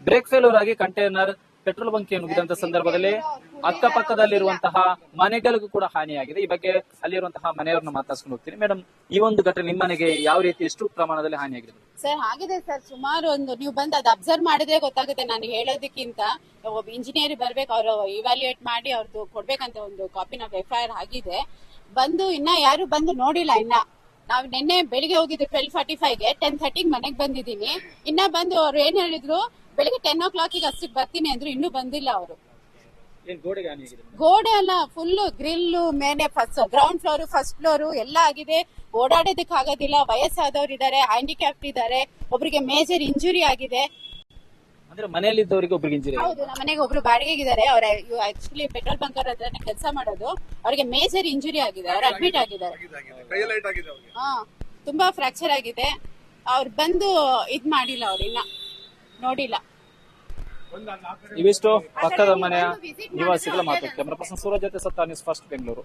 Break failure ಆಗಿ container petrol bunk ನುಗ್ಗಿದಂತ ಸಂದರ್ಭದಲ್ಲಿ ಅಕ್ಕಪಕ್ಕದಲ್ಲಿರುವಂತಹ ಮನೆಗಳಿಗೂ ಕೂಡ ಹಾನಿಯಾಗಿದೆ. ಈ ಬಗ್ಗೆ ಅಲ್ಲಿರುವಂತಹ ಮನೆಯವ್ರನ್ನ ಮಾತಾಡ್ಸ್ಕೊಂಡು ಹೋಗ್ತೀನಿ. ಮೇಡಮ್, ಈ ಒಂದು ಘಟನೆ ನಿಮ್ಮ ಮನೆಗೆ ಯಾವ ರೀತಿ ಎಷ್ಟು ಪ್ರಮಾಣದಲ್ಲಿ ಹಾನಿಯಾಗಿದೆ? ಸರ್ ಆಗಿದೆ ಸರ್, ಸುಮಾರು ನೀವು ಬಂದು ಅದು ಅಬ್ಸರ್ವ್ ಮಾಡಿದ್ರೆ ಗೊತ್ತಾಗುತ್ತೆ. ನಾನು ಹೇಳೋದಕ್ಕಿಂತ ಒಬ್ಬ ಇಂಜಿನಿಯರ್ ಬರ್ಬೇಕು, ಅವರು ಇವ್ಯಾಲ್ಯೂಯೇಟ್ ಮಾಡಿ ಅವ್ರದ್ದು ಕೊಡ್ಬೇಕಂತ ಒಂದು ಕಾಪಿ ನಾವು FIR ಆಗಿದೆ. ಬಂದು ಇನ್ನ ಯಾರು ಬಂದು ನೋಡಿಲ್ಲ. ಇನ್ನ ನಾವು ನಿನ್ನೆ ಬೆಳಿಗ್ಗೆ ಹೋಗಿದ್ದು 12:45ಗೆ 10:30ಗೆ ಮನೆಗೆ ಬಂದಿದ್ದೀನಿ. ಇನ್ನ ಬಂದು ಅವ್ರು ಏನ್ ಹೇಳಿದ್ರು, ಬೆಳಿಗ್ಗೆ 10 o'clock ಅಷ್ಟಕ್ಕೆ ಬರ್ತೀನಿ ಅಂದ್ರು, ಇನ್ನೂ ಬಂದಿಲ್ಲ ಅವರು. ಗೋಡೆ ಅಲ್ಲ, ಫುಲ್ ಗ್ರಿಲ್ ಮೇಲೆ ಗ್ರೌಂಡ್ ಫ್ಲೋರ್ ಫಸ್ಟ್ ಫ್ಲೋರ್ ಎಲ್ಲ ಆಗಿದೆ. ಓಡಾಡೋದಕ್ಕೆ ಆಗೋದಿಲ್ಲ. ವಯಸ್ಸಾದವ್ರು ಇದಾರೆ, ಹ್ಯಾಂಡಿಕ್ಯಾಪ್ಟ್ ಇದಾರೆ, ಒಬ್ರಿಗೆ ಮೇಜರ್ ಇಂಜುರಿ ಆಗಿದೆ. ಅಂದ್ರೆ ಮನೆಯಲ್ಲಿದ್ದವರಿಗೆ ಒಬ್ರಿಗೆ ಇಂಜುರಿ? ಹೌದು, ನಮ್ಮ ಮನೆಗೆ ಒಬ್ರು ಬಾಡಿಗೆಗಿದ್ದಾರೆ. ಅವ್ರ ಆಕ್ಚುಲಿ ಪೆಟ್ರೋಲ್ ಬಂಕರ್ ಹತ್ರ ಕೆಲಸ ಮಾಡೋದು. ಅವ್ರಿಗೆ ಮೇಜರ್ ಇಂಜುರಿ ಆಗಿದೆ, ಅವ್ರು ಅಡ್ಮಿಟ್ ಆಗಿದ್ದಾರೆ. ಹಾ, ತುಂಬಾ ಫ್ರಾಕ್ಚರ್ ಆಗಿದೆ. ಅವ್ರು ಬಂದು ಇದ್ ಮಾಡಿಲ್ಲ, ಅವ್ರು ಇನ್ನ ನೋಡಿಲ್ಲ. ಇವಿಷ್ಟು ಪಕ್ಕದ ಮನೆಯ ನಿವಾಸಿಗಳ ಮಾತು. ಕ್ಯಾಮರಾ ಪರ್ಸನ್ ಸೂರಜ್ ಜೊತೆ ಸತ್ತ ನ್ಯೂಸ್ ಫಸ್ಟ್ ಬೆಂಗಳೂರು.